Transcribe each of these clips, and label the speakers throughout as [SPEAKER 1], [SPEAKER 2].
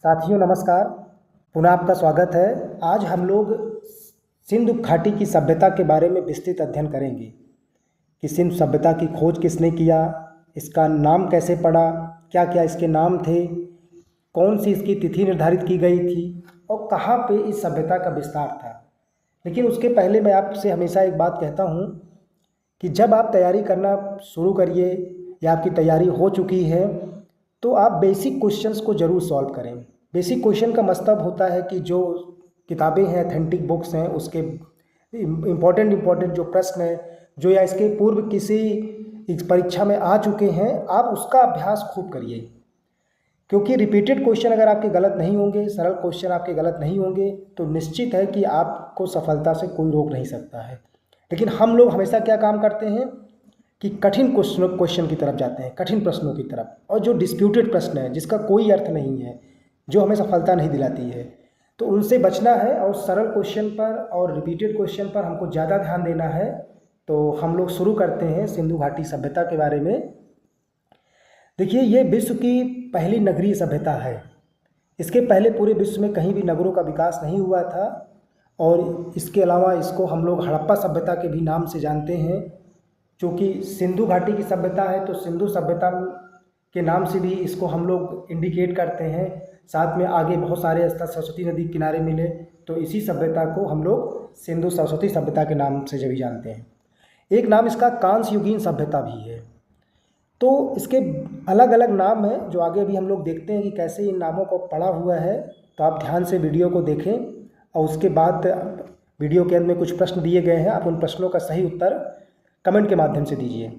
[SPEAKER 1] साथियों नमस्कार। पुनः आपका स्वागत है। आज हम लोग सिंधु घाटी की सभ्यता के बारे में विस्तृत अध्ययन करेंगे कि सिंधु सभ्यता की खोज किसने किया, इसका नाम कैसे पड़ा, क्या क्या इसके नाम थे, कौन सी इसकी तिथि निर्धारित की गई थी और कहाँ पे इस सभ्यता का विस्तार था। लेकिन उसके पहले मैं आपसे हमेशा एक बात कहता हूँ कि जब आप तैयारी करना शुरू करिए या आपकी तैयारी हो चुकी है तो आप बेसिक क्वेश्चंस को ज़रूर सॉल्व करें। बेसिक क्वेश्चन का मतलब होता है कि जो किताबें हैं, ऑथेंटिक बुक्स हैं, उसके इम्पोर्टेंट जो प्रश्न हैं जो या इसके पूर्व किसी परीक्षा में आ चुके हैं, आप उसका अभ्यास खूब करिए। क्योंकि रिपीटेड क्वेश्चन अगर आपके गलत नहीं होंगे, सरल क्वेश्चन आपके गलत नहीं होंगे तो निश्चित है कि आपको सफलता से कोई रोक नहीं सकता है। लेकिन हम लोग हमेशा क्या काम करते हैं कि कठिन क्वेश्चन की तरफ जाते हैं, कठिन प्रश्नों की तरफ, और जो डिस्प्यूटेड प्रश्न है जिसका कोई अर्थ नहीं है, जो हमें सफलता नहीं दिलाती है, तो उनसे बचना है और सरल क्वेश्चन पर और रिपीटेड क्वेश्चन पर हमको ज़्यादा ध्यान देना है। तो हम लोग शुरू करते हैं सिंधु घाटी सभ्यता के बारे में। देखिए, ये विश्व की पहली नगरीय सभ्यता है। इसके पहले पूरे विश्व में कहीं भी नगरों का विकास नहीं हुआ था और इसके अलावा इसको हम लोग हड़प्पा सभ्यता के भी नाम से जानते हैं। क्योंकि सिंधु घाटी की सभ्यता है तो सिंधु सभ्यता के नाम से भी इसको हम लोग इंडिकेट करते हैं। साथ में आगे बहुत सारे स्थल सरस्वती नदी के किनारे मिले तो इसी सभ्यता को हम लोग सिंधु सरस्वती सभ्यता के नाम से भी जानते हैं। एक नाम इसका कांस्य युगीन सभ्यता भी है। तो इसके अलग अलग नाम हैं जो आगे भी हम लोग देखते हैं कि कैसे इन नामों को पढ़ा हुआ है। तो आप ध्यान से वीडियो को देखें और उसके बाद वीडियो के अंत में कुछ प्रश्न दिए गए हैं, आप उन प्रश्नों का सही उत्तर कमेंट के माध्यम से दीजिए।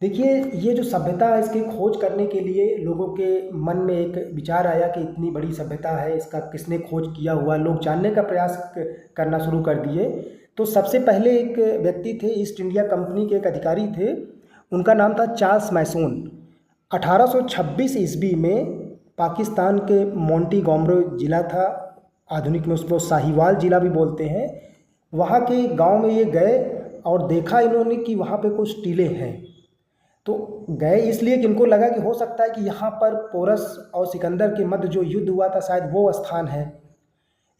[SPEAKER 1] देखिए, ये जो सभ्यता है इसकी खोज करने के लिए लोगों के मन में एक विचार आया कि इतनी बड़ी सभ्यता है, इसका किसने खोज किया हुआ। लोग जानने का प्रयास करना शुरू कर दिए। तो सबसे पहले एक व्यक्ति थे, ईस्ट इंडिया कंपनी के एक अधिकारी थे, उनका नाम था चार्ल्स मैसोन। 1826 ईस्वी में पाकिस्तान के मोंटीगोमरो ज़िला था, आधुनिक में उसको साहिवाल ज़िला भी बोलते हैं, वहाँ के गाँव में ये गए और देखा इन्होंने कि वहाँ पे कुछ टीले हैं। तो गए इसलिए कि इनको लगा कि हो सकता है कि यहाँ पर पोरस और सिकंदर के मध्य जो युद्ध हुआ था शायद वो स्थान है,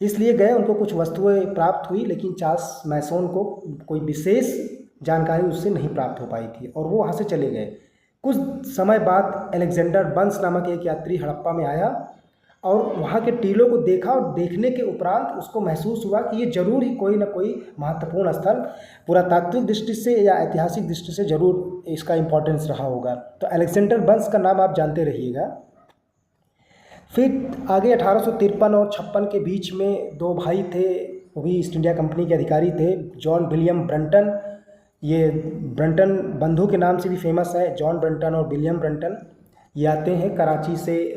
[SPEAKER 1] इसलिए गए। उनको कुछ वस्तुएं प्राप्त हुई लेकिन चार्ल्स मैसोन को कोई विशेष जानकारी उससे नहीं प्राप्त हो पाई थी और वो वहाँ से चले गए। कुछ समय बाद अलेक्जेंडर बंस नामक एक यात्री हड़प्पा में आया और वहाँ के टीलों को देखा और देखने के उपरांत उसको महसूस हुआ कि ये जरूर ही कोई ना कोई महत्वपूर्ण स्थल पुरातात्विक दृष्टि से या ऐतिहासिक दृष्टि से जरूर इसका इम्पोर्टेंस रहा होगा। तो अलेक्जेंडर बंस का नाम आप जानते रहिएगा। फिर आगे 1853 और 56 के बीच में दो भाई थे, वो भी ईस्ट इंडिया कंपनी के अधिकारी थे, जॉन विलियम ब्रंटन। ये ब्रंटन बंधु के नाम से भी फेमस है, जॉन ब्रंटन और विलियम ब्रंटन। ये आते हैं कराची से,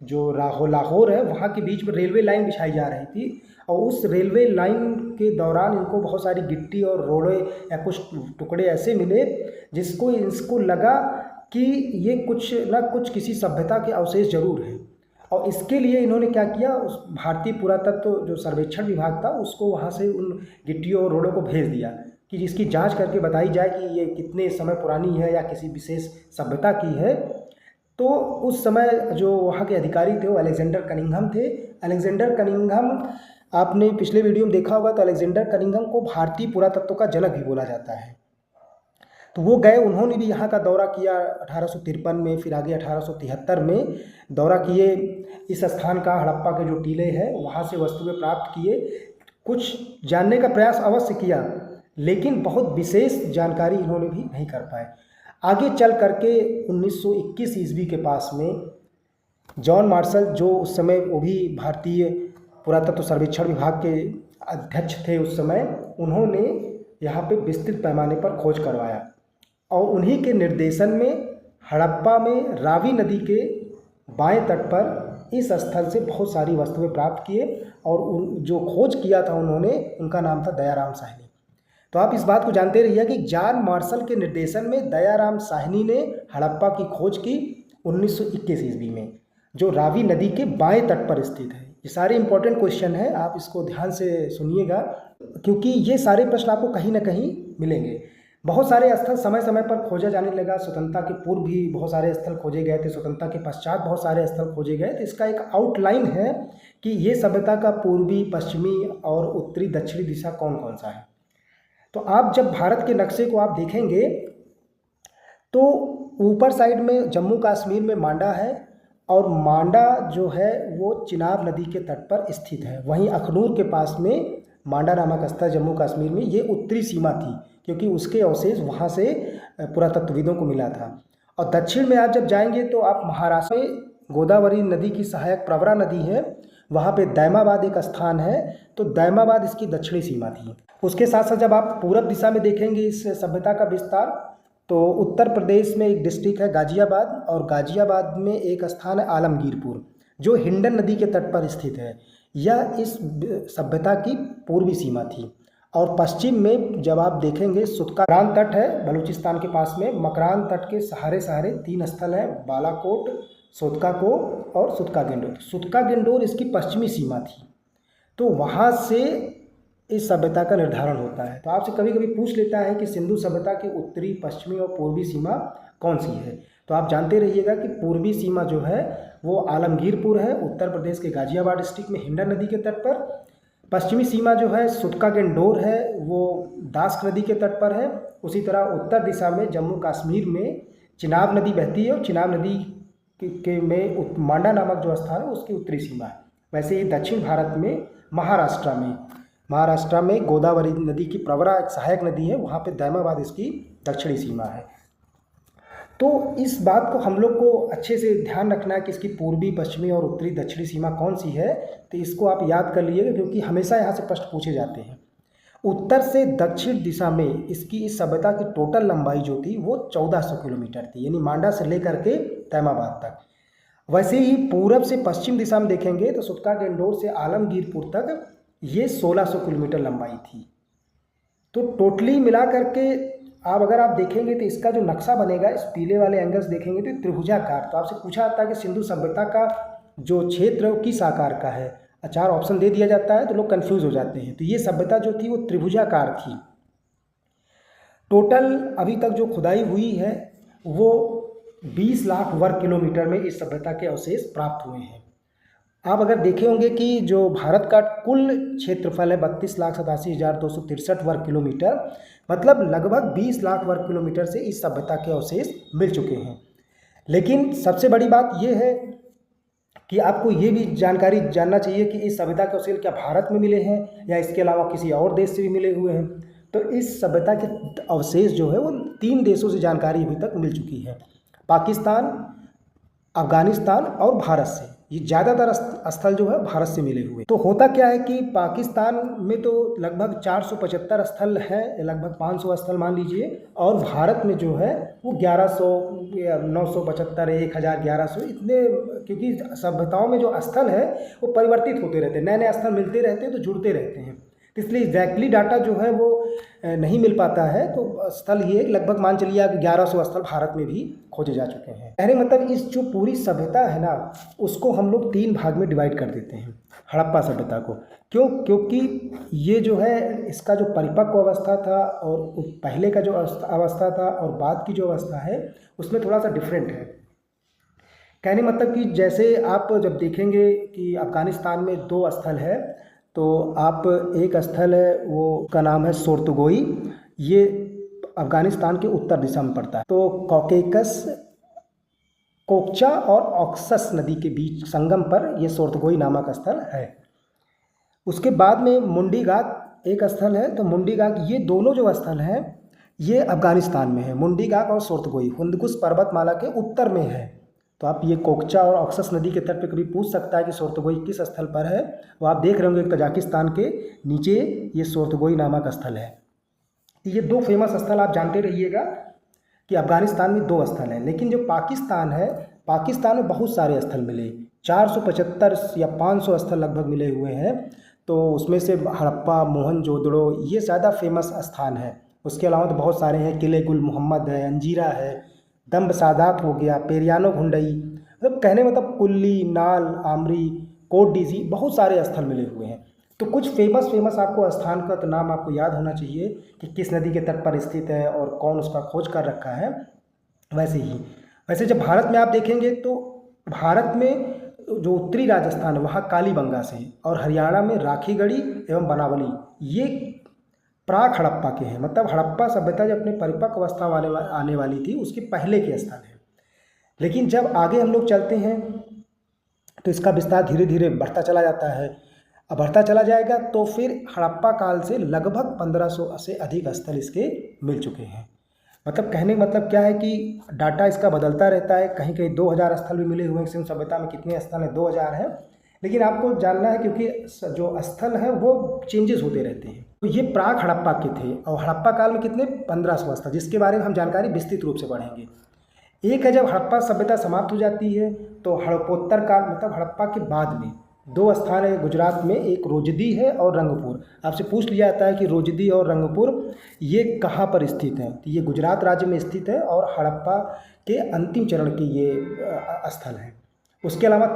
[SPEAKER 1] जो लाहौर है वहाँ के बीच में रेलवे लाइन बिछाई जा रही थी और उस रेलवे लाइन के दौरान इनको बहुत सारी गिट्टी और रोड़े या कुछ टुकड़े ऐसे मिले जिसको इसको लगा कि ये कुछ ना कुछ किसी सभ्यता के अवशेष जरूर हैं। और इसके लिए इन्होंने क्या किया, उस भारतीय पुरातत्व जो सर्वेक्षण विभाग था उसको वहाँ से उन गिट्टियों और रोड़ों को भेज दिया कि जिसकी जांच करके बताई जाए कि ये कितने समय पुरानी है या किसी विशेष सभ्यता की है। तो उस समय जो वहाँ के अधिकारी थे वो अलेक्जेंडर कनिंघम थे। अलेक्जेंडर कनिंघम आपने पिछले वीडियो में देखा होगा, तो अलेक्जेंडर कनिंघम को भारतीय पुरातत्व का जनक भी बोला जाता है। तो वो गए, उन्होंने भी यहाँ का दौरा किया 1853 में, फिर आगे 1873 में दौरा किए इस स्थान का। हड़प्पा के जो टीले हैं वहाँ से वस्तुएं प्राप्त किए, कुछ जानने का प्रयास अवश्य किया लेकिन बहुत विशेष जानकारी इन्होंने भी नहीं कर पाए। आगे चल करके 1921 ईस्वी के पास में जॉन मार्शल, जो उस समय वो भी भारतीय पुरातत्व सर्वेक्षण विभाग के अध्यक्ष थे उस समय, उन्होंने यहाँ पे विस्तृत पैमाने पर खोज करवाया और उन्हीं के निर्देशन में हड़प्पा में रावी नदी के बाएं तट पर इस स्थल से बहुत सारी वस्तुएं प्राप्त किए और जो खोज किया था उन्होंने, उनका नाम था दयाराम साहनी। तो आप इस बात को जानते रहिए कि जॉन मार्शल के निर्देशन में दयाराम साहनी ने हड़प्पा की खोज की 1921 ईस्वी में, जो रावी नदी के बाएं तट पर स्थित है। ये सारे इंपॉर्टेंट क्वेश्चन हैं, आप इसको ध्यान से सुनिएगा क्योंकि ये सारे प्रश्न आपको कहीं ना कहीं मिलेंगे। बहुत सारे स्थल समय समय पर खोजा जाने लगा। स्वतंत्रता के पूर्व भी बहुत सारे स्थल खोजे गए थे, स्वतंत्रता के पश्चात बहुत सारे स्थल खोजे गए। तो इसका एक आउटलाइन है कि ये सभ्यता का पूर्वी, पश्चिमी और उत्तरी, दक्षिणी दिशा कौन कौन सा है। तो आप जब भारत के नक्शे को आप देखेंगे तो ऊपर साइड में जम्मू कश्मीर में मांडा है, और मांडा जो है वो चिनाब नदी के तट पर स्थित है। वहीं अखनूर के पास में मांडा नामक स्थल जम्मू कश्मीर में ये उत्तरी सीमा थी, क्योंकि उसके अवशेष वहाँ से पुरातत्वविदों को मिला था। और दक्षिण में आप जब जाएंगे तो आप महाराष्ट्र में गोदावरी नदी की सहायक प्रवरा नदी है, वहाँ पे दैमाबाद एक स्थान है। तो दैमाबाद इसकी दक्षिणी सीमा थी। उसके साथ साथ जब आप पूरब दिशा में देखेंगे इस सभ्यता का विस्तार, तो उत्तर प्रदेश में एक डिस्ट्रिक्ट है गाजियाबाद, और गाजियाबाद में एक स्थान है आलमगीरपुर, जो हिंडन नदी के तट पर स्थित है। यह इस सभ्यता की पूर्वी सीमा थी। और पश्चिम में जब आप देखेंगे मकरान तट है बलूचिस्तान के पास में। मकरान तट के सहारे सहारे 3 स्थल हैं, बालाकोट, सोतकाको और सुतका गेंडोर। सुतका गेंडोर इसकी पश्चिमी सीमा थी। तो वहाँ से इस सभ्यता का निर्धारण होता है। तो आपसे कभी कभी पूछ लेता है कि सिंधु सभ्यता की उत्तरी, पश्चिमी और पूर्वी सीमा कौन सी है। तो आप जानते रहिएगा कि पूर्वी सीमा जो है वो आलमगीरपुर है, उत्तर प्रदेश के गाजियाबाद डिस्ट्रिक्ट में हिंडन नदी के तट पर। पश्चिमी सीमा जो है सुतका गेंडोर है, वो दास्क नदी के तट पर है। उसी तरह उत्तर दिशा में जम्मू कश्मीर में चिनाब नदी बहती है, और चिनाब नदी के में मांडा नामक जो स्थान है उसकी उत्तरी सीमा है। वैसे ही दक्षिण भारत में महाराष्ट्र में गोदावरी नदी की प्रवरा एक सहायक नदी है, वहाँ पे दैमाबाद इसकी दक्षिणी सीमा है। तो इस बात को हम लोग को अच्छे से ध्यान रखना है कि इसकी पूर्वी, पश्चिमी और उत्तरी, दक्षिणी सीमा कौन सी है। तो इसको आप याद कर लीजिएगा, क्योंकि हमेशा यहाँ से प्रश्न पूछे जाते हैं। उत्तर से दक्षिण दिशा में इसकी इस सभ्यता की टोटल लंबाई जो थी वो 1400 किलोमीटर थी, यानी मांडा से लेकर के दैमाबाद तक। वैसे ही पूरब से पश्चिम दिशा में देखेंगे तो सुतका गेंडोर से आलमगीरपुर तक ये 1600 किलोमीटर लंबाई थी। तो टोटली मिला करके अगर आप देखेंगे तो इसका जो नक्शा बनेगा, इस पीले वाले एंगल्स देखेंगे तो त्रिभुजाकार। तो आपसे पूछा जाता है कि सिंधु सभ्यता का जो क्षेत्र है वो किस आकार का है। 4 ऑप्शन दे दिया जाता है तो लोग कंफ्यूज हो जाते हैं। तो ये सभ्यता जो थी वो त्रिभुजाकार थी। टोटल अभी तक जो खुदाई हुई है वो 20 लाख वर्ग किलोमीटर में इस सभ्यता के अवशेष प्राप्त हुए हैं। आप अगर देखे होंगे कि जो भारत का कुल क्षेत्रफल है 32,87,263 वर्ग किलोमीटर, मतलब लगभग 20 लाख वर्ग किलोमीटर से इस सभ्यता के अवशेष मिल चुके हैं। लेकिन सबसे बड़ी बात यह है कि आपको ये भी जानकारी जानना चाहिए कि इस सभ्यता के अवशेष क्या भारत में मिले हैं या इसके अलावा किसी और देश से भी मिले हुए हैं। तो इस सभ्यता के अवशेष जो है वो 3 देशों से जानकारी अभी तक मिल चुकी है, पाकिस्तान, अफगानिस्तान और भारत से। ये ज़्यादातर स्थल जो है भारत से मिले हुए। तो होता क्या है कि पाकिस्तान में तो लगभग 475 स्थल हैं, लगभग 500 स्थल मान लीजिए, और भारत में जो है वो 1100, 975, 1000, 1100 इतने, क्योंकि सभ्यताओं में जो स्थल है वो परिवर्तित होते रहते हैं, नए नए स्थल मिलते रहते हैं, तो जुड़ते रहते हैं। इसलिए एग्जैक्टली डाटा जो है वो नहीं मिल पाता है। तो स्थल ये लगभग मान चलिए आप 1100 स्थल भारत में भी खोजे जा चुके हैं। कहने मतलब इस जो पूरी सभ्यता है ना, उसको हम लोग 3 भाग में डिवाइड कर देते हैं, हड़प्पा सभ्यता को। क्यों? क्योंकि ये जो है इसका जो परिपक्व अवस्था था और पहले का जो अवस्था था और बाद की जो अवस्था है उसमें थोड़ा सा डिफरेंट है। कहने मतलब कि जैसे आप जब देखेंगे कि अफगानिस्तान में 2 स्थल है, तो आप एक स्थल है वो का नाम है सोर्तगोई, ये अफगानिस्तान के उत्तर दिशा में पड़ता है। तो कॉकेकस, कोकचा और ऑक्सस नदी के बीच संगम पर यह सोर्तगोई नामक स्थल है। उसके बाद में मुंडीगाक एक स्थल है। तो मुंडीगाक, ये दोनों जो स्थल हैं ये अफगानिस्तान में है। मुंडीगाक और सोर्तगोई हिंदकुश पर्वतमाला के उत्तर में है। तो आप ये कोकचा और ऑक्सस नदी के तट पे कभी पूछ सकता है कि सोर्तगोई किस स्थल पर है। वो आप देख रहे होंगे तजाकिस्तान के नीचे ये सोर्तगोई नामक स्थल है। ये 2 फेमस स्थल आप जानते रहिएगा कि अफगानिस्तान में 2 स्थल हैं। लेकिन जो पाकिस्तान है, पाकिस्तान में बहुत सारे स्थल मिले, 475 या 500 स्थल लगभग मिले हुए हैं। तो उसमें से हड़प्पा, मोहनजोदड़ो ये ज़्यादा फेमस स्थान है। उसके अलावा तो बहुत सारे हैं, किले गुल मोहम्मद है, अंजीरा है, दम्ब सादात हो गया, पेरियानो घुंडई, मतलब कहने मतलब कुल्ली, नाल, आमरी, कोट डीजी, बहुत सारे स्थल मिले हुए हैं। तो कुछ फेमस आपको स्थान का तो नाम आपको याद होना चाहिए कि किस नदी के तट पर स्थित है और कौन उसका खोज कर रखा है। वैसे जब भारत में आप देखेंगे तो भारत में जो उत्तरी राजस्थान है वहाँ कालीबंगा से, और हरियाणा में राखीगढ़ी एवं बनावली, ये प्राक हड़प्पा के हैं। मतलब हड़प्पा सभ्यता जब अपने परिपक्व अवस्था आने वाली थी उसके पहले के स्थल है। लेकिन जब आगे हम लोग चलते हैं तो इसका विस्तार धीरे धीरे बढ़ता चला जाता है। अब बढ़ता चला जाएगा तो फिर हड़प्पा काल से लगभग 1500 से अधिक स्थल इसके मिल चुके हैं। मतलब कहने का मतलब क्या है कि डाटा इसका बदलता रहता है। कहीं कहीं 2000 स्थल भी मिले हुए हैं। सिंधु सभ्यता में कितने स्थल हैं? 2000 हैं। लेकिन आपको जानना है क्योंकि जो स्थल हैं वो चेंजेस होते रहते हैं। तो ये प्राक हड़प्पा के थे और हड़प्पा काल में कितने 1500 स्थल, जिसके बारे में हम जानकारी विस्तृत रूप से पढ़ेंगे। एक है जब हड़प्पा सभ्यता समाप्त हो जाती है तो हड़प्पोत्तर काल, मतलब हड़प्पा के बाद में 2 स्थान है गुजरात में, एक रोजदी है और रंगपुर। आपसे पूछ लिया जाता है कि रोजदी और रंगपुर ये कहाँ पर स्थित हैं, तो ये गुजरात राज्य में स्थित है और हड़प्पा के अंतिम चरण के ये स्थल हैं। उसके अलावा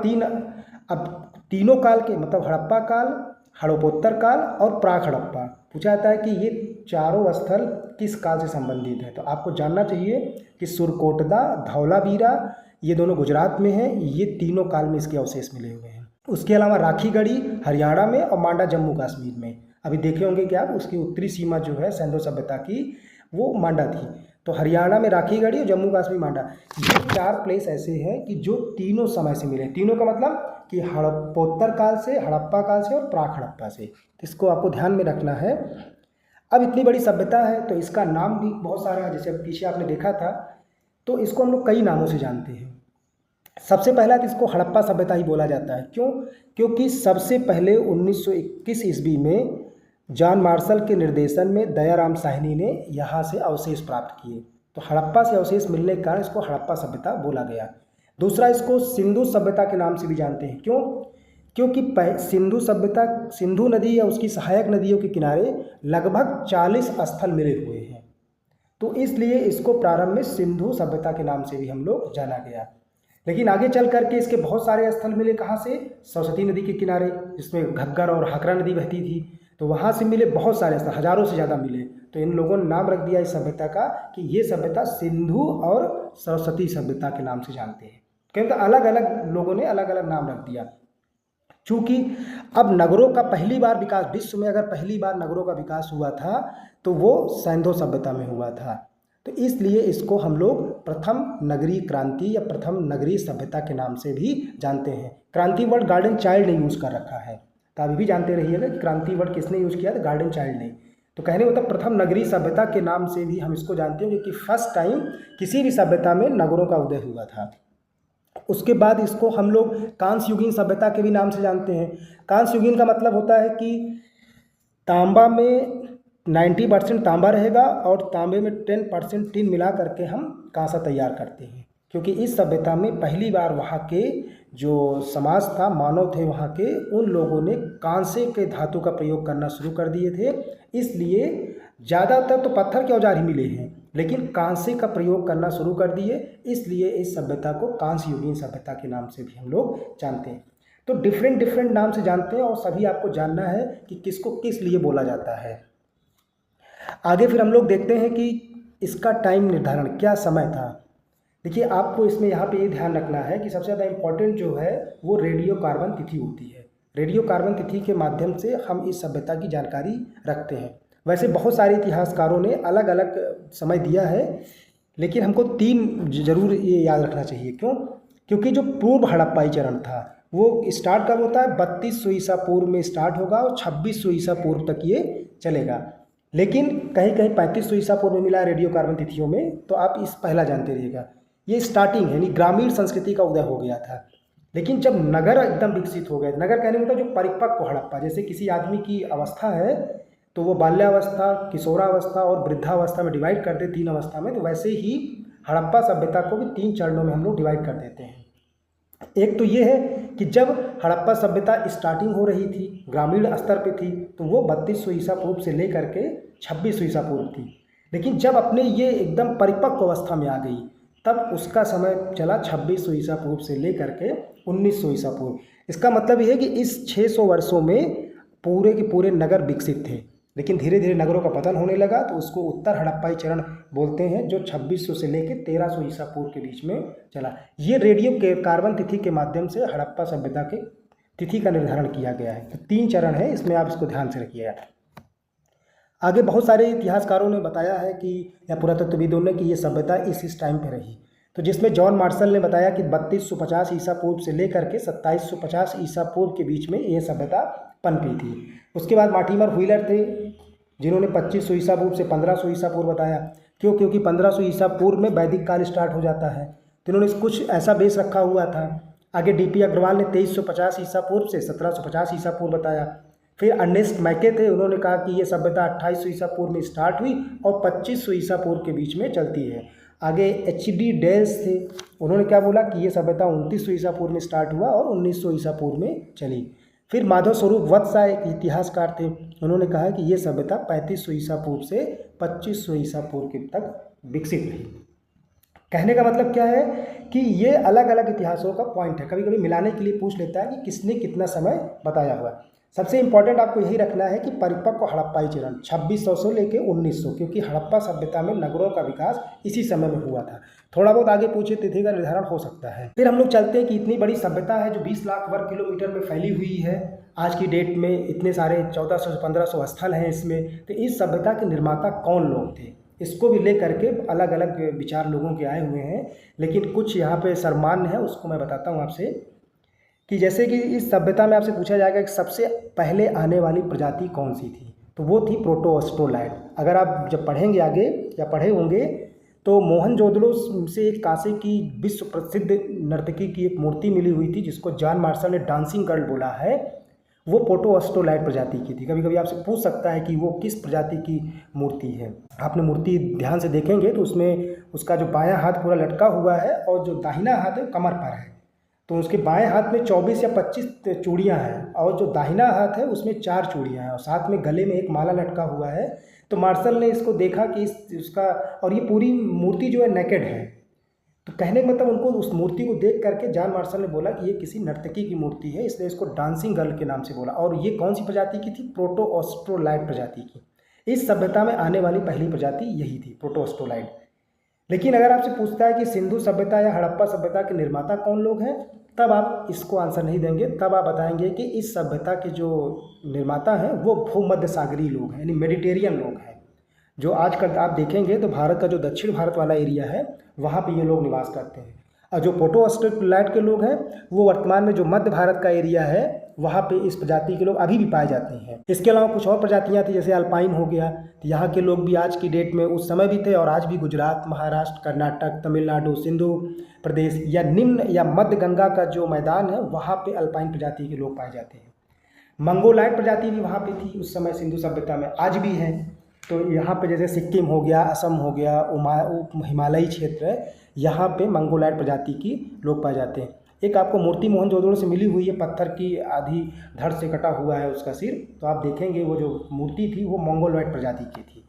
[SPEAKER 1] तीनों काल के, मतलब हड़प्पा काल, हड़प्पोत्तर काल और प्राक हड़प्पा, पूछा जाता है कि ये चारों स्थल किस काल से संबंधित है। तो आपको जानना चाहिए कि सुरकोटदा, धौलावीरा ये दोनों गुजरात में हैं। ये तीनों काल में इसके अवशेष मिले हुए हैं। उसके अलावा राखीगढ़ी हरियाणा में और मांडा जम्मू कश्मीर में। अभी देखे होंगे कि आप उसकी उत्तरी सीमा जो है सिंधु सभ्यता की वो मांडा थी। तो हरियाणा में राखीगढ़ी और जम्मू कश्मीर मांडा, ये 4 प्लेस ऐसे हैं कि जो तीनों समय से मिले। तीनों का मतलब कि हड़प्पोत्तर काल से, हड़प्पा काल से और प्राक हड़प्पा से। इसको आपको ध्यान में रखना है। अब इतनी बड़ी सभ्यता है तो इसका नाम भी बहुत सारा है। जैसे पीछे आपने देखा था तो इसको हम लोग कई नामों से जानते हैं। सबसे पहला तो इसको हड़प्पा सभ्यता ही बोला जाता है। क्यों? क्योंकि सबसे पहले 1921 ईस्वी में जॉन मार्शल के निर्देशन में दयाराम साहनी ने यहाँ से अवशेष प्राप्त किए। तो हड़प्पा से अवशेष मिलने के कारण इसको हड़प्पा सभ्यता बोला गया। दूसरा, इसको सिंधु सभ्यता के नाम से भी जानते हैं। क्यों? क्योंकि सिंधु सभ्यता, सिंधु नदी या उसकी सहायक नदियों के किनारे लगभग 40 स्थल मिले हुए हैं। तो इसलिए इसको प्रारंभ में सिंधु सभ्यता के नाम से भी हम लोग जाना गया। लेकिन आगे चल करके इसके बहुत सारे स्थल मिले। कहाँ से? सरस्वती नदी के किनारे, जिसमें घग्गर और हाकरा नदी बहती थी, तो वहाँ से मिले बहुत सारे स्थल, हजारों से ज़्यादा मिले। तो इन लोगों ने नाम रख दिया इस सभ्यता का कि ये सभ्यता सिंधु और सरस्वती सभ्यता के नाम से जानते हैं। क्योंकि अलग अलग लोगों ने अलग अलग नाम रख दिया। चूँकि अब नगरों का पहली बार विकास, विश्व में अगर पहली बार नगरों का विकास हुआ था तो वो सिंधु सभ्यता में हुआ था। तो इसलिए इसको हम लोग प्रथम नगरीय क्रांति या प्रथम नगरीय सभ्यता के नाम से भी जानते हैं। क्रांति वर्ड गार्डन चाइल्ड ने यूज़ कर रखा है, तो अभी भी जानते रहिएगा कि क्रांति वर्ड किसने यूज़ किया था? गार्डन चाइल्ड ने। तो कहने मतलब प्रथम नगरीय सभ्यता के नाम से भी हम इसको जानते हैं क्योंकि फर्स्ट टाइम किसी भी सभ्यता में नगरों का उदय हुआ था। उसके बाद इसको हम लोग कांस्य युगीन सभ्यता के भी नाम से जानते हैं। कांस्य युगीन का मतलब होता है कि तांबा में 90% तांबा रहेगा और तांबे में 10% टिन मिला करके हम कांसा तैयार करते हैं। क्योंकि इस सभ्यता में पहली बार वहाँ के जो समाज था, मानव थे वहाँ के, उन लोगों ने कांसे के धातु का प्रयोग करना शुरू कर दिए थे। इसलिए ज़्यादातर तो पत्थर के औजार ही मिले हैं, लेकिन कांसे का प्रयोग करना शुरू कर दिए। इसलिए इस सभ्यता को कांस्य युगीन सभ्यता के नाम से भी हम लोग जानते हैं। तो डिफरेंट नाम से जानते हैं और सभी आपको जानना है कि किसको किस लिए बोला जाता है। आगे फिर हम लोग देखते हैं कि इसका टाइम निर्धारण क्या समय था। देखिए, आपको इसमें यहाँ पे ये ध्यान रखना है कि सबसे ज़्यादा इम्पोर्टेंट जो है वो रेडियो कार्बन तिथि होती है। रेडियो कार्बन तिथि के माध्यम से हम इस सभ्यता की जानकारी रखते हैं। वैसे बहुत सारे इतिहासकारों ने अलग अलग समय दिया है, लेकिन हमको 3 जरूर ये याद रखना चाहिए। क्यों? क्योंकि जो पूर्व हड़प्पाई चरण था वो स्टार्ट कब होता है? 3200 ईसा पूर्व में स्टार्ट होगा और 2600 ईसा पूर्व तक ये चलेगा। लेकिन कहीं कहीं 3500 ईसा पूर्व में मिला रेडियो कार्बन तिथियों में, तो आप इस पहला जानते रहिएगा। ये स्टार्टिंग है, यानी ग्रामीण संस्कृति का उदय हो गया था। लेकिन जब नगर एकदम विकसित हो गए, नगर कहने मतलब जो परिपक्व हड़प्पा, जैसे किसी आदमी की अवस्था है तो वो बाल्यावस्था, किशोरावस्था और वृद्धावस्था में डिवाइड करते 3 अवस्था में, तो वैसे ही हड़प्पा सभ्यता को भी 3 चरणों में हम लोग डिवाइड कर देते हैं। एक तो ये है कि जब हड़प्पा सभ्यता स्टार्टिंग हो रही थी, ग्रामीण स्तर पे थी, तो वो 3200 ईसा पूर्व से लेकर के 2600 ईसा पूर्व थी। लेकिन जब अपने ये एकदम परिपक्व अवस्था में आ गई, तब उसका समय चला 2600 ईसा पूर्व से लेकर के 1900 ईसा पूर्व। इसका मतलब ये है कि इस 600 वर्षों में पूरे के पूरे नगर विकसित थे। लेकिन धीरे धीरे नगरों का पतन होने लगा तो उसको उत्तर हड़प्पाई चरण बोलते हैं, जो 2600 से लेकर 1300 ईसा पूर्व के बीच में चला। ये रेडियो के कार्बन तिथि के माध्यम से हड़प्पा सभ्यता के तिथि का निर्धारण किया गया है। तो 3 चरण है, इसमें आप इसको ध्यान से रखिएगा। आगे बहुत सारे इतिहासकारों ने बताया है कि या पुरातत्वविदों ने कि ये सभ्यता इस टाइम पे रही। तो जिसमें जॉन मार्शल ने बताया कि 3250 ईसा पूर्व से लेकर के 2750 ईसा पूर्व के बीच में ये सभ्यता पनपी थी। उसके बाद मार्टिमर व्हीलर थे, जिन्होंने 2500 ईसा पूर्व से 1500 ईसा पूर्व बताया। क्योंकि 1500 ईसा पूर्व में वैदिक काल स्टार्ट हो जाता है, तो इन्होंने कुछ ऐसा बेस रखा हुआ था। आगे डीपी अग्रवाल ने 2350 ईसा पूर्व से 1750 ईसा पूर्व बताया। फिर अर्नेस्ट मैके थे, उन्होंने कहा कि ये सभ्यता 2800 ईसा पूर्व में स्टार्ट हुई और 2500 ईसा पूर्व के बीच में चलती है। आगे एच.डी. डेल्स थे, उन्होंने क्या बोला कि ये सभ्यता 2900 ईसा पूर्व में स्टार्ट हुआ और 1900 ईसा पूर्व में चली। फिर माधव स्वरूप वत्सा एक इतिहासकार थे, उन्होंने कहा कि ये सभ्यता 3500 ईसा पूर्व से 2500 ईसा पूर्व के तक विकसित रही। कहने का मतलब क्या है कि ये अलग अलग इतिहासों का पॉइंट है, कभी कभी मिलाने के लिए पूछ लेता है कि किसने कितना समय बताया हुआ है। सबसे इंपॉर्टेंट आपको यही रखना है कि परिपक्व हड़प्पाई चरण 2600 से लेकर 1900, क्योंकि हड़प्पा सभ्यता में नगरों का विकास इसी समय में हुआ था। थोड़ा बहुत आगे पूछे तिथि का निर्धारण हो सकता है। फिर हम लोग चलते हैं कि इतनी बड़ी सभ्यता है जो 20 लाख वर्ग किलोमीटर में फैली हुई है आज की डेट में, इतने सारे 1400 से 1500 स्थल हैं इसमें। तो इस सभ्यता के निर्माता कौन लोग थे, इसको भी ले करके अलग अलग विचार लोगों के आए हुए हैं। लेकिन कुछ यहाँ पे सर्वमान्य है, उसको मैं बताता हूँ आपसे। कि जैसे कि इस सभ्यता में आपसे पूछा जाएगा कि सबसे पहले आने वाली प्रजाति कौन सी थी, तो वो थी प्रोटोअस्ट्रोलाइट। अगर आप जब पढ़ेंगे आगे या पढ़े होंगे तो मोहनजोदड़ो से एक कांसे की विश्व प्रसिद्ध नर्तकी की एक मूर्ति मिली हुई थी, जिसको जॉन मार्शल ने डांसिंग गर्ल बोला है। वो प्रोटोअस्ट्रोलाइट प्रजाति की थी। कभी कभी आपसे पूछ सकता है कि वो किस प्रजाति की मूर्ति है। आपने मूर्ति ध्यान से देखेंगे तो उसमें उसका जो बायां हाथ पूरा लटका हुआ है और जो दाहिना हाथ है कमर पर है। तो उसके बाएं हाथ में 24 या 25 चूड़ियाँ हैं और जो दाहिना हाथ है उसमें 4 चूड़ियाँ हैं और साथ में गले में एक माला लटका हुआ है। तो मार्शल ने इसको देखा कि उसका, और ये पूरी मूर्ति जो है नेकेड है। तो कहने का मतलब उनको उस मूर्ति को देख करके जॉन मार्शल ने बोला कि ये किसी नर्तकी की मूर्ति है, इसलिए इसको डांसिंग गर्ल के नाम से बोला। और ये कौन सी प्रजाति की थी? प्रोटोअस्ट्रोलाइट प्रजाति की। इस सभ्यता में आने वाली पहली प्रजाति यही थी, प्रोटोअस्ट्रोलाइट। लेकिन अगर आपसे पूछता है कि सिंधु सभ्यता या हड़प्पा सभ्यता के निर्माता कौन लोग हैं, तब आप इसको आंसर नहीं देंगे। तब आप बताएंगे कि इस सभ्यता के जो निर्माता हैं वो भूमध्य सागरीय लोग हैं, यानी मेडिटेरियन लोग हैं। जो आजकल आप देखेंगे तो भारत का जो दक्षिण भारत वाला एरिया है वहाँ पे ये लोग निवास करते हैं। और जो प्रोटोअस्ट्रोलाइट के लोग हैं वो वर्तमान में जो मध्य भारत का एरिया है वहाँ पे इस प्रजाति के लोग अभी भी पाए जाते हैं। इसके अलावा कुछ और प्रजातियाँ थी, जैसे अल्पाइन हो गया। तो यहाँ के लोग भी आज की डेट में उस समय भी थे और आज भी गुजरात, महाराष्ट्र, कर्नाटक, तमिलनाडु, सिंधु प्रदेश या निम्न या मध्य गंगा का जो मैदान है वहाँ पे अल्पाइन प्रजाति के लोग पाए जाते हैं। मंगोलाइट प्रजाति भी वहाँ पे थी उस समय सिंधु सभ्यता में, आज भी है। तो यहाँ पे जैसे सिक्किम हो गया, असम हो गया, हिमालयी क्षेत्र है, यहाँ पे मंगोलाइट प्रजाति की लोग पाए जाते हैं। एक आपको मूर्ति मोहनजोदड़ो से मिली हुई है, पत्थर की आधी धड़ से कटा हुआ है उसका सिर। तो आप देखेंगे वो जो मूर्ति थी वो मंगोलाइट प्रजाति की थी।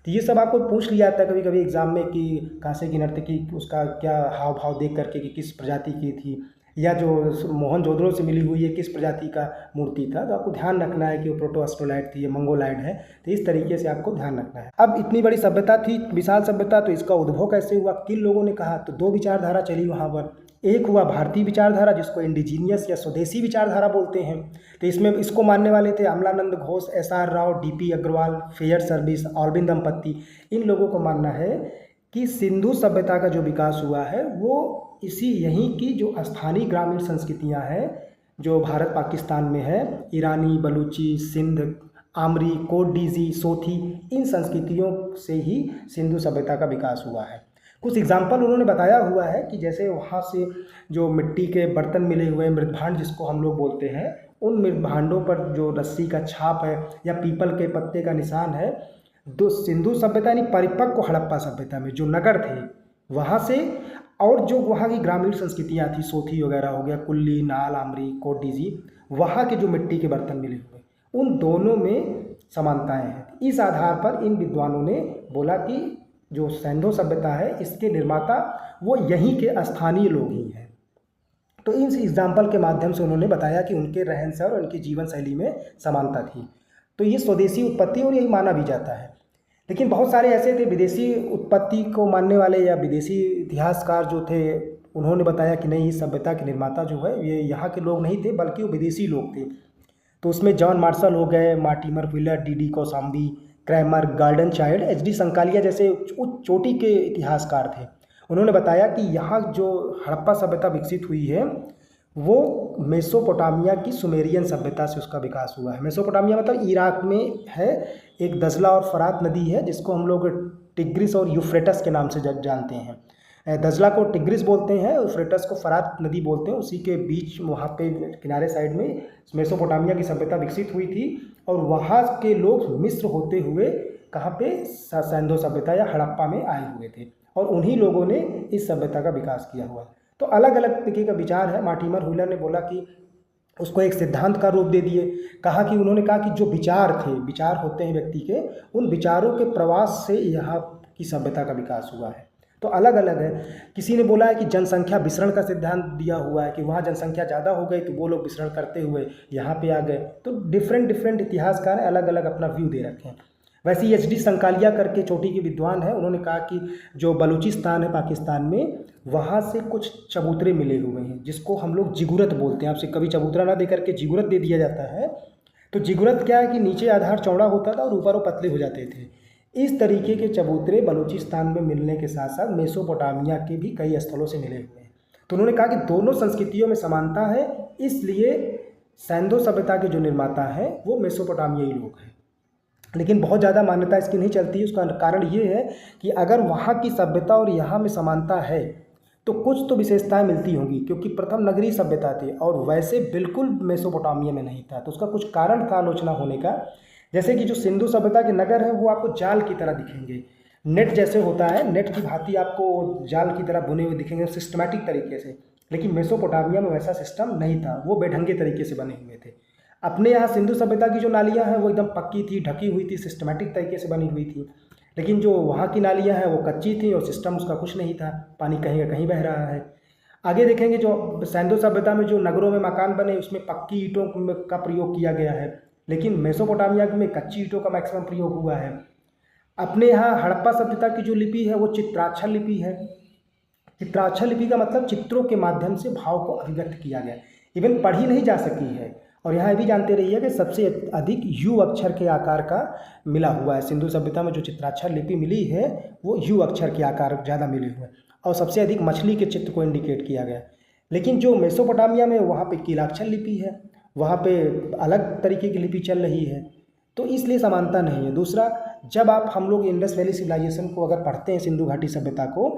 [SPEAKER 1] तो ये सब आपको पूछ लिया जाता है कभी कभी एग्जाम में कि कांसे की नर्तकी उसका क्या हाव भाव देख करके कि किस प्रजाति की थी, या जो मोहनजोदड़ो से मिली हुई है किस प्रजाति का मूर्ति था। तो आपको ध्यान रखना है कि वो प्रोटोअस्ट्रोलाइट थी या मंगोलाइट है। तो इस तरीके से आपको ध्यान रखना है। अब इतनी बड़ी सभ्यता थी, विशाल सभ्यता, तो इसका उद्भव कैसे हुआ, किन लोगों ने कहा? तो 2 विचारधारा चली वहाँ पर। एक हुआ भारतीय विचारधारा, जिसको इंडिजीनियस या स्वदेशी विचारधारा बोलते हैं। तो इसमें इसको मानने वाले थे Amalananda Ghosh, S R. Rao, D P. Agrawal, Fairservis, Allchin दंपत्ति। इन लोगों को मानना है कि सिंधु सभ्यता का जो विकास हुआ है वो इसी यहीं की जो स्थानीय ग्रामीण संस्कृतियां हैं जो भारत पाकिस्तान में है, ईरानी, बलूची, सिंध, आमरी, कोटडीजी, सोथी, इन संस्कृतियों से ही सिंधु सभ्यता का विकास हुआ है। कुछ एग्जाम्पल उन्होंने बताया हुआ है कि जैसे वहाँ से जो मिट्टी के बर्तन मिले हुए हैं, मृदभांड जिसको हम लोग बोलते हैं, उन मृदभांडों पर जो रस्सी का छाप है या पीपल के पत्ते का निशान है, तो सिंधु सभ्यता यानी परिपक्व हड़प्पा सभ्यता में जो नगर थे वहाँ से, और जो वहाँ की ग्रामीण संस्कृतियाँ थी, सोथी वगैरह हो गया, कुल्ली, नाल, आमरी, कोटडीजी, वहाँ के जो मिट्टी के बर्तन मिले हुए, उन दोनों में समानताएं हैं। इस आधार पर इन विद्वानों ने बोला कि जो सिंधु सभ्यता है इसके निर्माता वो यहीं के स्थानीय लोग ही हैं। तो इन एग्जाम्पल के माध्यम से उन्होंने बताया कि उनके रहन सहन और उनकी जीवन शैली में समानता थी। तो ये स्वदेशी उत्पत्ति और यही माना भी जाता है। लेकिन बहुत सारे ऐसे थे विदेशी उत्पत्ति को मानने वाले या विदेशी इतिहासकार जो थे, उन्होंने बताया कि नहीं, इस सभ्यता के निर्माता जो है ये यहाँ के लोग नहीं थे बल्कि वो विदेशी लोग थे। तो उसमें जॉन मार्शल हो गए, Mortimer Wheeler, D Kosambi, Kramer, Gordon Childe, H D. Sankalia जैसे उच्च चोटी के इतिहासकार थे। उन्होंने बताया कि यहाँ जो हड़प्पा सभ्यता विकसित हुई है वो मेसोपोटामिया की सुमेरियन सभ्यता से उसका विकास हुआ है। मेसोपोटामिया मतलब इराक में है, एक दजला और फरात नदी है जिसको हम लोग टिग्रिस और यूफ्रेटस के नाम से जानते हैं। दजला को टिग्रिस बोलते हैं, यूफ्रेटस को फरात नदी बोलते हैं। उसी के बीच वहाँ पे किनारे साइड में मेसोपोटामिया की सभ्यता विकसित हुई थी और वहाँ के लोग मिस्र होते हुए कहाँ पे सैंधो सभ्यता या हड़प्पा में आए हुए थे और उन्हीं लोगों ने इस सभ्यता का विकास किया हुआ है। तो अलग अलग तरीके का विचार है। मार्टिमर व्हीलर ने बोला कि उसको एक सिद्धांत का रूप दे दिए। उन्होंने कहा कि जो विचार थे, विचार होते हैं व्यक्ति के, उन विचारों के प्रवास से यहाँ की सभ्यता का विकास हुआ है। तो अलग अलग है। किसी ने बोला है कि जनसंख्या विसरण का सिद्धांत दिया हुआ है कि वहाँ जनसंख्या ज़्यादा हो गई तो वो लोग विसरण करते हुए यहाँ पे आ गए। तो डिफरेंट इतिहासकार अलग अलग अपना व्यू दे रखे हैं। वैसे ही एच.डी. संकालिया करके चोटी के विद्वान है, उन्होंने कहा कि जो बलूचिस्तान है पाकिस्तान में, वहाँ से कुछ चबूतरे मिले हुए हैं जिसको हम लोग जिगुरत बोलते हैं। आपसे कभी चबूतरा ना दे करके जिगुरत दे दिया जाता है। तो जिगुरत क्या है कि नीचे आधार चौड़ा होता था और ऊपर वो पतले हो जाते थे। इस तरीके के चबूतरे बलूचिस्तान में मिलने के साथ साथ मेसोपोटामिया के भी कई स्थलों से मिले हुए हैं। तो उन्होंने कहा कि दोनों संस्कृतियों में समानता है, इसलिए सैंधो सभ्यता के जो निर्माता हैं वो मेसोपोटामियाई लोग हैं। लेकिन बहुत ज़्यादा मान्यता इसकी नहीं चलती। उसका कारण ये है कि अगर वहाँ की सभ्यता और यहाँ में समानता है तो कुछ तो विशेषताएं मिलती होंगी, क्योंकि प्रथम नगरीय सभ्यता थी और वैसे बिल्कुल मेसोपोटामिया में नहीं था। तो उसका कुछ कारण था आलोचना होने का। जैसे कि जो सिंधु सभ्यता के नगर हैं वो आपको जाल की तरह दिखेंगे, नेट जैसे होता है, नेट की भांति आपको जाल की तरह बुने हुए दिखेंगे सिस्टमैटिक तरीके से। लेकिन मेसोपोटामिया में वैसा सिस्टम नहीं था, वो बेढंगे तरीके से बने हुए थे। अपने यहाँ सिंधु सभ्यता की जो नालियाँ हैं वो एकदम पक्की थी, ढकी हुई थी, सिस्टमैटिक तरीके से बनी हुई थी। लेकिन जो वहाँ की नालियाँ हैं वो कच्ची थी और सिस्टम उसका कुछ नहीं था, पानी कहीं का कहीं बह रहा है। आगे देखेंगे जो सैंधो सभ्यता में जो नगरों में मकान बने उसमें पक्की ईंटों का प्रयोग किया गया है, लेकिन मेसोपोटामिया में कच्ची ईंटों का मैक्सिमम प्रयोग हुआ है। अपने यहाँ हड़प्पा सभ्यता की जो लिपि है वो चित्राक्षर लिपि है। चित्राक्षर लिपि का मतलब चित्रों के माध्यम से भाव को अभिव्यक्त किया गया, इवन पढ़ी नहीं जा सकी है। और यहाँ भी जानते रहिए कि सबसे अधिक यू अक्षर के आकार का मिला हुआ है। सिंधु सभ्यता में जो चित्राक्षर लिपि मिली है वो यू अक्षर के आकार ज़्यादा मिले हुए हैं और सबसे अधिक मछली के चित्र को इंडिकेट किया गया। लेकिन जो मेसोपोटामिया में वहाँ पे कीलाक्षर लिपि है, वहाँ पे अलग तरीके की लिपि चल रही है, तो इसलिए समानता नहीं है। दूसरा, जब हम लोग इंडस वैली सिविलाइजेशन को अगर पढ़ते हैं, सिंधु घाटी सभ्यता को,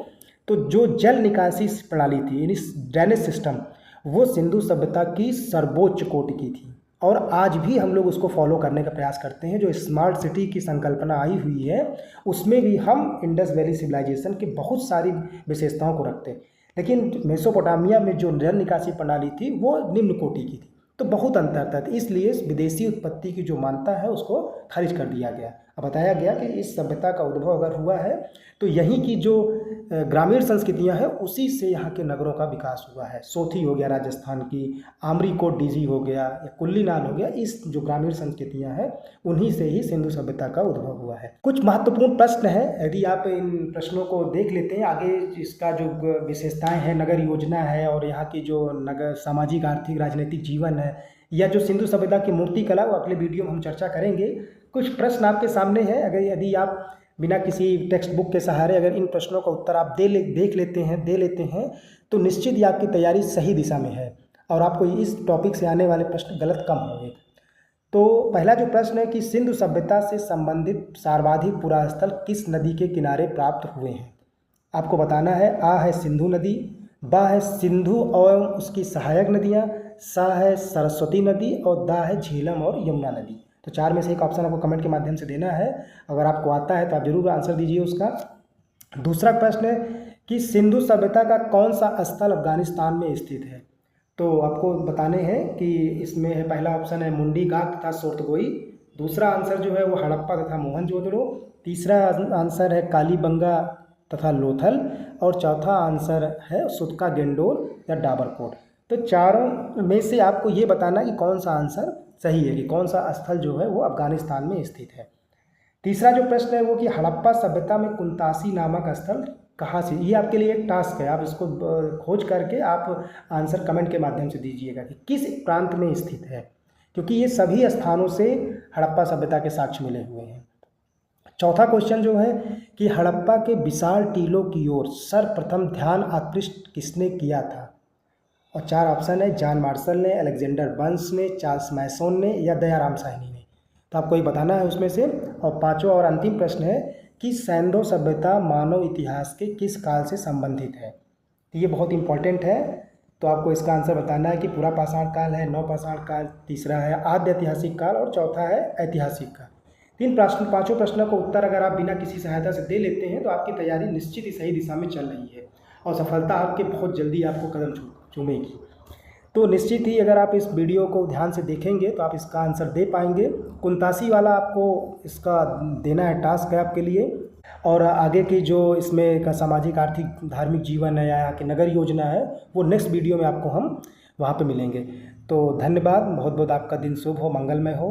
[SPEAKER 1] तो जो जल निकासी प्रणाली थी, यानी ड्रेनेज सिस्टम, वो सिंधु सभ्यता की सर्वोच्च कोटि की थी और आज भी हम लोग उसको फॉलो करने का प्रयास करते हैं। जो स्मार्ट सिटी की संकल्पना आई हुई है उसमें भी हम इंडस वैली सिविलाइजेशन की बहुत सारी विशेषताओं को रखते हैं। लेकिन मेसोपोटामिया में जो जल निकासी प्रणाली थी वो निम्न कोटि की थी, तो बहुत अंतर था। इसलिए विदेशी उत्पत्ति की जो मान्यता है उसको खारिज कर दिया गया। अब बताया गया कि इस सभ्यता का उद्भव अगर हुआ है तो यहीं की जो ग्रामीण संस्कृतियां हैं उसी से यहाँ के नगरों का विकास हुआ है। सोथी हो गया राजस्थान की, आमरी कोट डीजी हो गया या कुल्ली नाल हो गया, इस जो ग्रामीण संस्कृतियां हैं उन्हीं से ही सिंधु सभ्यता का उद्भव हुआ है। कुछ महत्वपूर्ण प्रश्न है, यदि आप इन प्रश्नों को देख लेते हैं, आगे इसका जो विशेषताएं हैं, नगर योजना है और यहाँ की जो नगर सामाजिक आर्थिक राजनीतिक जीवन है या जो सिंधु सभ्यता की मूर्ति कला, वो अगले वीडियो में हम चर्चा करेंगे। कुछ प्रश्न आपके सामने है, अगर यदि आप बिना किसी टेक्स्ट बुक के सहारे अगर इन प्रश्नों का उत्तर आप दे लेते हैं तो निश्चित ही आपकी तैयारी सही दिशा में है और आपको इस टॉपिक से आने वाले प्रश्न गलत कम होंगे। तो पहला जो प्रश्न है कि सिंधु सभ्यता से संबंधित सर्वाधिक पुरास्थल किस नदी के किनारे प्राप्त हुए हैं? आपको बताना है। आ है सिंधु नदी, बा है सिंधु और उसकी सहायक नदियाँ, सा है सरस्वती नदी और दा है झेलम और यमुना नदी। तो चार में से एक ऑप्शन आपको कमेंट के माध्यम से देना है। अगर आपको आता है तो आप जरूर आंसर दीजिए उसका। दूसरा प्रश्न है कि सिंधु सभ्यता का कौन सा स्थल अफगानिस्तान में स्थित है? तो आपको बताने हैं कि इसमें है, पहला ऑप्शन है मुंडी गाग तथा सोर्तगोई, दूसरा आंसर जो है वो हड़प्पा तथा मोहनजोदड़ो, तीसरा आंसर है कालीबंगा तथा लोथल और चौथा आंसर है सुतका गेंडोर या डाबरकोट। तो चारों में से आपको ये बताना कि कौन सा आंसर सही है, कि कौन सा स्थल जो है वो अफगानिस्तान में स्थित है। तीसरा जो प्रश्न है वो कि हड़प्पा सभ्यता में कुंतासी नामक स्थल कहाँ से, ये आपके लिए एक टास्क है, आप इसको खोज करके आप आंसर कमेंट के माध्यम से दीजिएगा कि किस प्रांत में स्थित है, क्योंकि ये सभी स्थानों से हड़प्पा सभ्यता के साक्ष्य मिले हुए हैं। चौथा क्वेश्चन जो है कि हड़प्पा के विशाल टीलों की ओर सर्वप्रथम ध्यान आकृष्ट किसने किया था? और चार ऑप्शन है, जॉन मार्शल ने, अलेक्जेंडर बर्न्स ने, चार्ल्स मैसोन ने या दयाराम साहनी ने। तो आपको ये बताना है उसमें से। और पांचवा और अंतिम प्रश्न है कि सैंडो सभ्यता मानव इतिहास के किस काल से संबंधित है? तो ये बहुत इंपॉर्टेंट है, तो आपको इसका आंसर बताना है कि पूरा पाषाण काल है, नवपाषाण काल, तीसरा है आद्य ऐतिहासिक काल और चौथा है ऐतिहासिक काल। पांचों प्रश्नों को उत्तर अगर आप बिना किसी सहायता से दे लेते हैं तो आपकी तैयारी निश्चित ही सही दिशा में चल रही है और सफलता आपके बहुत जल्दी आपको कदम चूमेगी। तो निश्चित ही अगर आप इस वीडियो को ध्यान से देखेंगे तो आप इसका आंसर दे पाएंगे। कुंतासी वाला आपको इसका देना है, टास्क है आपके लिए। और आगे की जो इसमें का सामाजिक आर्थिक धार्मिक जीवन है या कि नगर योजना है वो नेक्स्ट वीडियो में आपको हम वहाँ पे मिलेंगे। तो धन्यवाद, बहुत बहुत आपका दिन शुभ हो, मंगलमय हो।